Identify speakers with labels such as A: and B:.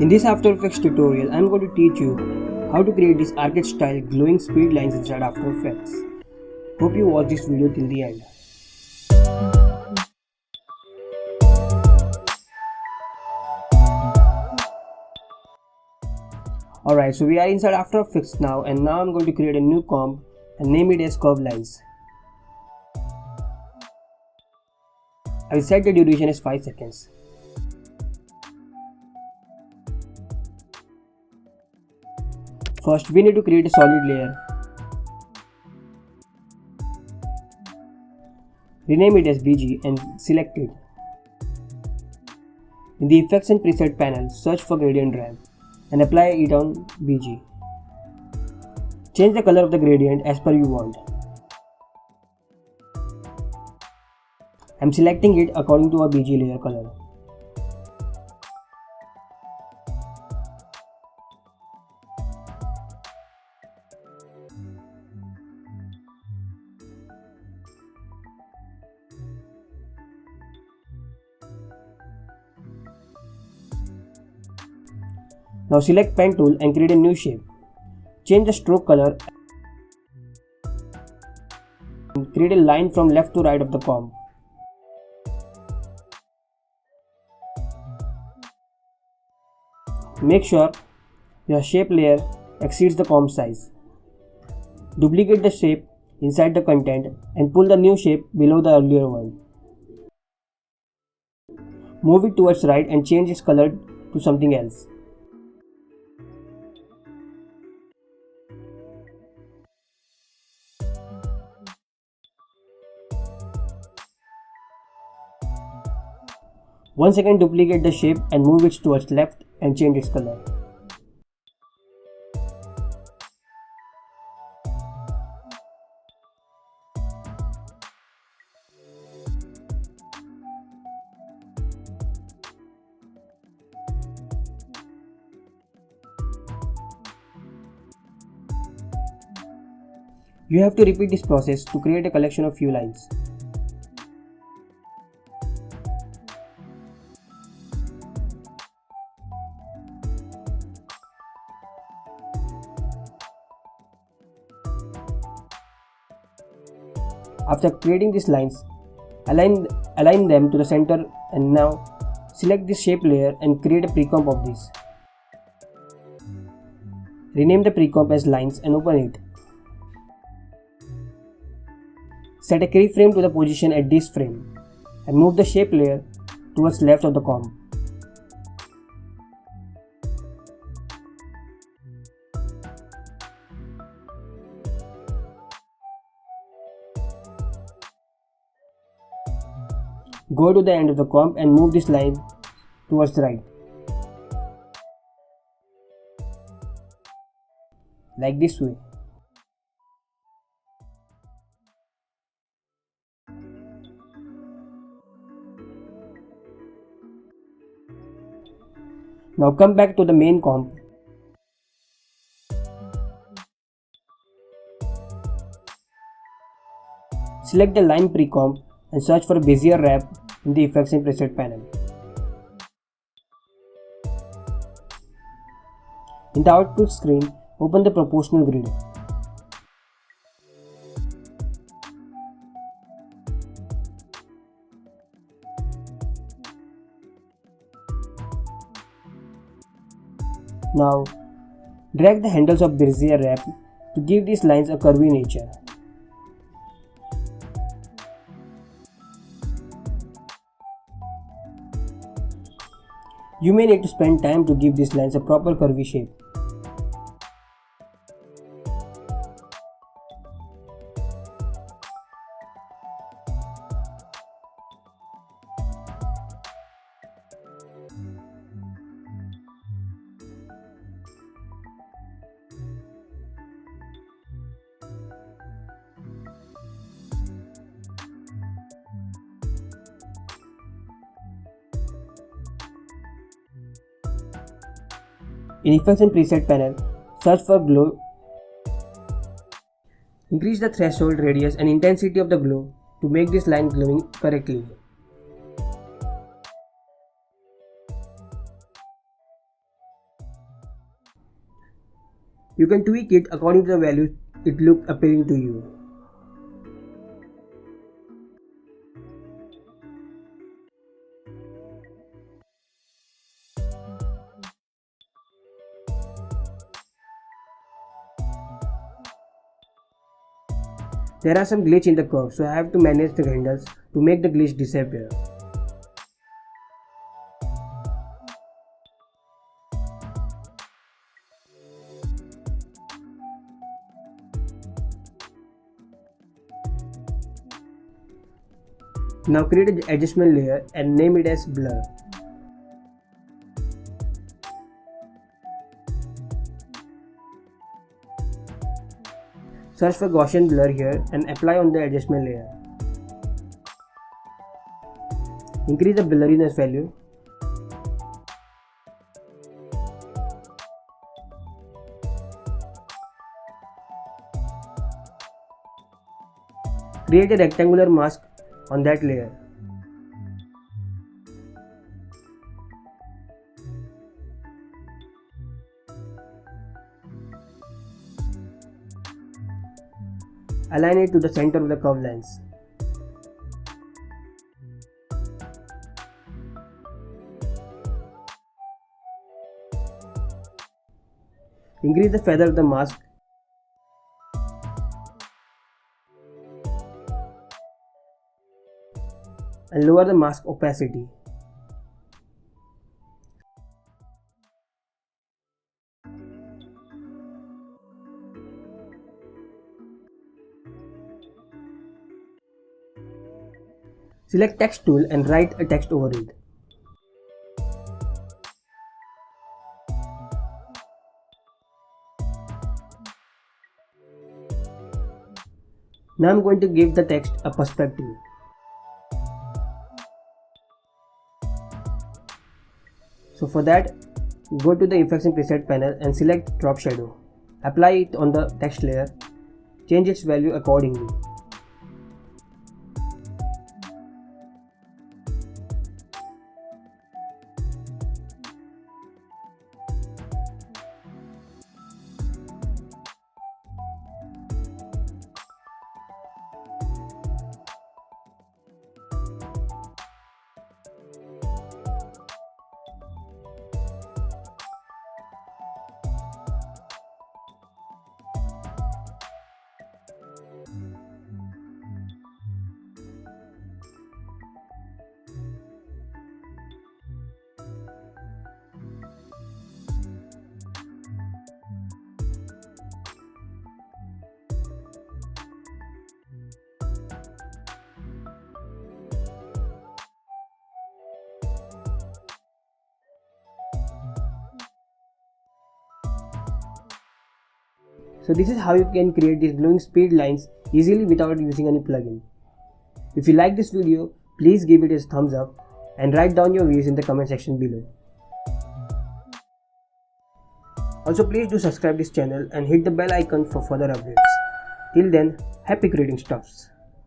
A: In this After Effects tutorial, I am going to teach you how to create this arcade style glowing speed lines inside After Effects. Hope you watch this video till the end. Alright, so we are inside After Effects now, and now I'm going to create a new comp and name it as Curve Lines. I will set the duration as 5 seconds. First, we need to create a solid layer. Rename it as BG and select it. In the Effects and Preset panel, search for Gradient Ramp and apply it on BG. Change the color of the gradient as per you want. I am selecting it according to our BG layer color. Now select Pen tool and create a new shape. Change the stroke color and create a line from left to right of the comp. Make sure your shape layer exceeds the comp size. Duplicate the shape inside the content and pull the new shape below the earlier one. Move it towards right and change its color to something else. Once again, duplicate the shape and move it towards left and change its color. You have to repeat this process to create a collection of few lines. After creating these lines, align them to the center, and now select this shape layer and create a precomp of this. Rename the precomp as lines and open it. Set a keyframe to the position at this frame and move the shape layer towards left of the comp. Go to the end of the comp and move this line towards the right. Like this way. Now come back to the main comp. Select the line precomp and search for Bezier wrap in the Effects and Preset panel. In the output screen, open the proportional grid. Now, drag the handles of Bezier wrap to give these lines a curvy nature. You may need to spend time to give these lines a proper curvy shape. In Effects and Preset panel, search for Glow. Increase the threshold, radius and intensity of the glow to make this line glowing correctly. You can tweak it according to the values it look appealing to you. There are some glitch in the curve, so I have to manage the handles to make the glitch disappear. Now create an adjustment layer and name it as blur. Search for Gaussian blur here and apply on the adjustment layer. Increase the blurriness value. Create a rectangular mask on that layer. Align it to the center of the curved lines. Increase the feather of the mask. And lower the mask opacity. Select text tool and write a text over it. Now I'm going to give the text a perspective. So for that, go to the Effects and Preset panel and select Drop Shadow. Apply it on the text layer. Change its value accordingly. So this is how you can create these glowing speed lines easily without using any plugin. If you like this video, please give it a thumbs up and write down your views in the comment section below. Also please do subscribe this channel and hit the bell icon for further updates. Till then, happy creating stuffs.